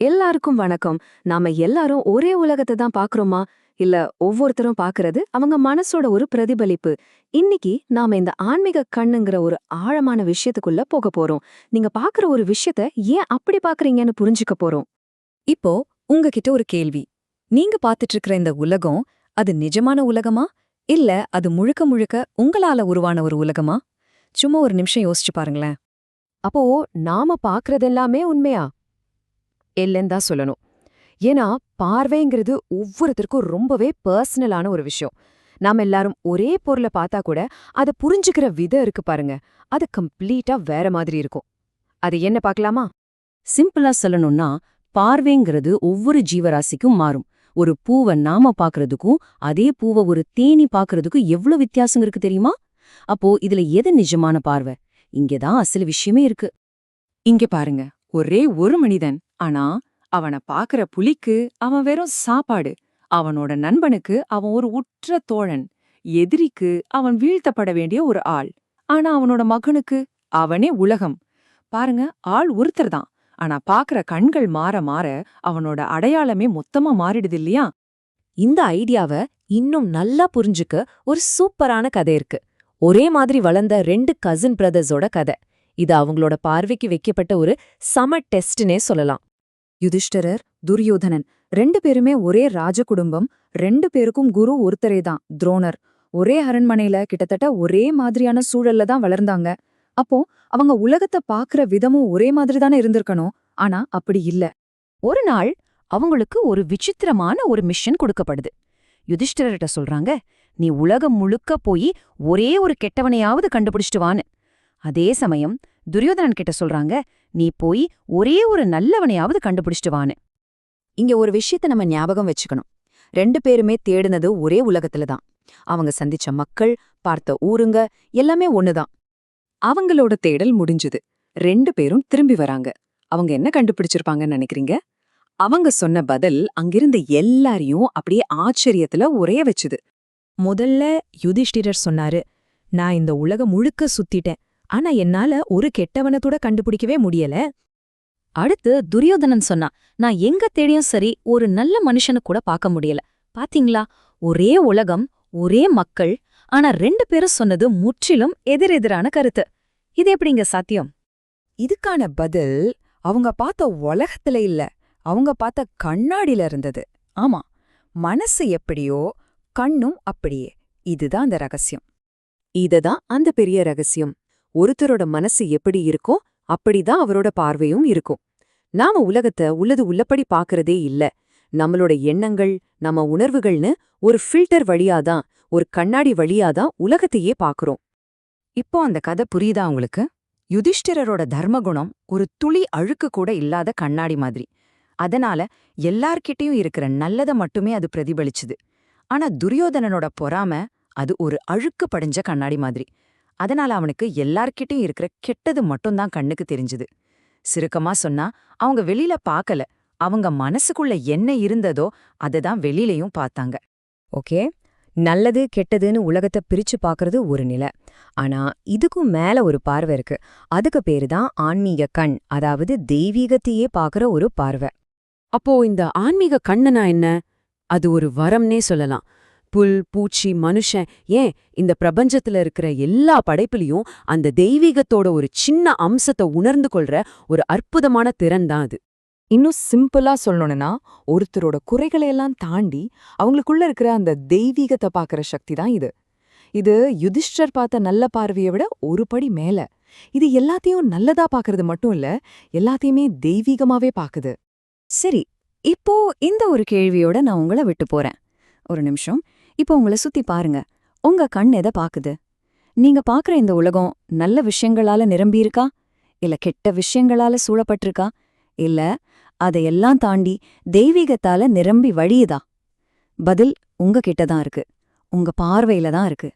எல்லாருக்கும் வணக்கம். நாம எல்லாரும் ஒரே உலகத்தை தான் பாக்குறோமா? இல்ல ஒவ்வொருத்தரும் பாக்குறது அவங்க மனசோட ஒரு பிரதிபலிப்பு. இன்னைக்கு நாம இந்த ஆன்மீக கண்ணுங்கிற ஒரு ஆழமான விஷயத்துக்குள்ள போக போறோம். நீங்க பாக்குற ஒரு விஷயத்த ஏன் அப்படி பாக்குறீங்கன்னு புரிஞ்சுக்க போறோம். இப்போ உங்ககிட்ட ஒரு கேள்வி. நீங்க பாத்துட்டு இருக்கிற இந்த உலகம், அது நிஜமான உலகமா? இல்ல அது முழுக்க முழுக்க உங்களால உருவான ஒரு உலகமா? சும்மா ஒரு நிமிஷம் யோசிச்சு பாருங்களேன். அப்போ நாம பாக்குறதெல்லாமே உண்மையா? இல்லைன்னு தான் சொல்லணும். ஏன்னா பார்வைங்கிறது ஒவ்வொருத்தருக்கும் ரொம்பவே பர்சனலான ஒரு விஷயம். நாம எல்லாரும் ஒரே பொருளை பார்த்தா கூட அதை புரிஞ்சுக்கிற விதம் இருக்கு பாருங்க, அது கம்ப்ளீட்டா வேற மாதிரி இருக்கும். அது என்ன பார்க்கலாமா? சிம்பிளா சொல்லணும்னா, பார்வைங்கிறது ஒவ்வொரு ஜீவராசிக்கும் மாறும். ஒரு பூவை நாம பாக்குறதுக்கும், அதே பூவை ஒரு தேனி பாக்குறதுக்கும் எவ்வளவு வித்தியாசம் இருக்கு தெரியுமா? அப்போ இதுல எது நிஜமான பார்வை? இங்கதான் அசல் விஷயமே இருக்கு. இங்க பாருங்க, ஒரே ஒரு மனிதன். ஆனா அவன பாக்குற புலிக்கு அவன் வெறும் சாப்பாடு, அவனோட நண்பனுக்கு அவன் ஒரு உற்ற தோழன், எதிரிக்கு அவன் வீழ்த்தப்பட வேண்டிய ஒரு ஆள். ஆனா அவனோட மகனுக்கு அவனே உலகம். பாருங்க, ஆள் ஒருத்தர் தான். ஆனா பாக்குற கண்கள் மாற மாற அவனோட அடையாளமே மொத்தமா மாறிடுது இல்லையா? இந்த ஐடியாவை இன்னும் நல்லா புரிஞ்சுக்க ஒரு சூப்பரான கதை இருக்கு. ஒரே மாதிரி வளர்ந்த ரெண்டு கசின் பிரதர்ஸோட கதை. இது அவங்களோட பார்வைக்கு வைக்கப்பட்ட ஒரு சம டெஸ்ட்னே சொல்லலாம். யுதிஷ்டரர், துரியோதனன் ரெண்டு பேருமே ஒரே ராஜ குடும்பம். ரெண்டு பேருக்கும் குரு ஒருத்தரே தான், துரோணர். ஒரே அரண்மனையில கிட்டத்தட்ட ஒரே மாதிரியான சூழல்ல தான் வளர்ந்தாங்க. அப்போ அவங்க உலகத்தை பாக்குற விதமும் ஒரே மாதிரி தானே இருந்திருக்கணும். ஆனா அப்படி இல்ல. ஒரு நாள் அவங்களுக்கு ஒரு விசித்திரமான ஒரு மிஷன் கொடுக்கப்படுது. யுதிஷ்டரர்கிட்ட சொல்றாங்க, நீ உலகம் முழுக்க போய் ஒரே ஒரு கெட்டவனையாவது கண்டுபிடிச்சிட்டு வான்னு. அதே சமயம் துரியோதனன் கிட்ட சொல்றாங்க, நீ போய் ஒரே ஒரு நல்லவனையாவது கண்டுபிடிச்சிட்டு வான்னு. இங்க ஒரு விஷயத்த நம்ம ஞாபகம் வச்சுக்கணும். ரெண்டு பேருமே தேடினது ஒரே உலகத்துல தான். அவங்க சந்திச்ச மக்கள், பார்த்த ஊருங்க எல்லாமே ஒண்ணுதான். அவங்களோட தேடல் முடிஞ்சுது. ரெண்டு பேரும் திரும்பி வராங்க. அவங்க என்ன கண்டுபிடிச்சிருப்பாங்கன்னு நினைக்கிறீங்க? அவங்க சொன்ன பதில் அங்கிருந்த எல்லாரையும் அப்படியே ஆச்சரியத்துல உறைய வச்சுது. முதல்ல யுதிஷ்டிரர் சொன்னாரு, நான் இந்த உலகம் முழுக்க சுத்திட்டேன். ஆனா என்னால ஒரு கெட்டவனத்தோட கண்டுபிடிக்கவே முடியல. அடுத்து துரியோதனன் சொன்னா, நான் எங்க தேடியும் சரி ஒரு நல்ல மனுஷனு கூட பார்க்க முடியல. பாத்தீங்களா, ஒரே உலகம், ஒரே மக்கள், ஆனா ரெண்டு பேரும் சொன்னது முற்றிலும் எதிரெதிரான கருத்து. இது எப்படிங்க சாத்தியம்? இதுக்கான பதில் அவங்க பார்த்த உலகத்துல இல்ல, அவங்க பார்த்த கண்ணாடியில இருந்தது. ஆமா, மனசு எப்படியோ கண்ணும் அப்படியே. இதுதான் அந்த ரகசியம். இததான் அந்த பெரிய ரகசியம். ஒருத்தரோட மனசு எப்படி இருக்கோ அப்படிதான் அவரோட பார்வையும் இருக்கும். நாம உலகத்தை உள்ளது உள்ளபடி பாக்குறதே இல்ல. நம்மளோட எண்ணங்கள், நம்ம உணர்வுகள்னு ஒரு ஃபில்டர் வழியாதான், ஒரு கண்ணாடி வழியாதான் உலகத்தையே பாக்குறோம். இப்போ அந்த கதை புரியுதா உங்களுக்கு? யுதிஷ்டிரரோட தர்மகுணம் ஒரு துளி அழுக்கு கூட இல்லாத கண்ணாடி மாதிரி. அதனால எல்லார்கிட்டயும் இருக்கிற நல்லத மட்டுமே அது பிரதிபலிச்சுது. ஆனா துரியோதனனோட பொறாம, அது ஒரு அழுக்கு படிஞ்ச கண்ணாடி மாதிரி. அதனால அவனுக்கு எல்லார்கிட்டயும் இருக்கிற கெட்டது மட்டும்தான் கண்ணுக்கு தெரிஞ்சுது. சுருக்கமா சொன்னா, அவங்க வெளியில பார்க்கல, அவங்க மனசுக்குள்ள என்ன இருந்ததோ அததான் வெளியிலயும் பார்த்தாங்க. ஓகே, நல்லது கெட்டதுன்னு உலகத்தை பிரிச்சு பாக்குறது ஒரு நிலை. ஆனா இதுக்கும் மேல ஒரு பார்வை இருக்கு. அதுக்கு பேருதான் ஆன்மீக கண், அதாவது தெய்வீகத்தையே பாக்குற ஒரு பார்வை. அப்போ இந்த ஆன்மீக கண்ணுனா என்ன? அது ஒரு வரம்னே சொல்லலாம். புல், பூச்சி, மனுஷன், ஏன் இந்த பிரபஞ்சத்துல இருக்கிற எல்லா படைப்புலயும் அந்த தெய்வீகத்தோட ஒரு சின்ன அம்சத்தை உணர்ந்து கொள்ற ஒரு அற்புதமான திறன் தான் அது. இன்னும் சிம்பிளா சொல்லணும்னா, ஒருத்தரோட குறைகளையெல்லாம் தாண்டி அவங்களுக்குள்ள இருக்கிற அந்த தெய்வீகத்தை பாக்குற சக்தி தான் இது. இது யுதிஷ்டர் பார்த்த நல்ல பார்வையை விட ஒரு படி மேல. இது எல்லாத்தையும் நல்லதா பாக்குறது மட்டும் இல்ல, எல்லாத்தையுமே தெய்வீகமாவே பாக்குது. சரி, இப்போ இந்த ஒரு கேள்வியோட நான் உங்களை விட்டு போறேன். ஒரு நிமிஷம். இப்போ உங்களை சுத்தி பாருங்க. உங்க கண் எதை பாக்குது? நீங்க பாக்குற இந்த உலகம் நல்ல விஷயங்களால நிரம்பியிருக்கா? இல்ல கெட்ட விஷயங்களால சூழப்பட்டிருக்கா? இல்ல அதையெல்லாம் தாண்டி தெய்வீகத்தால நிரம்பி வழியுதா? பதில் உங்க கிட்ட தான் இருக்கு. உங்க பார்வையில தான் இருக்கு.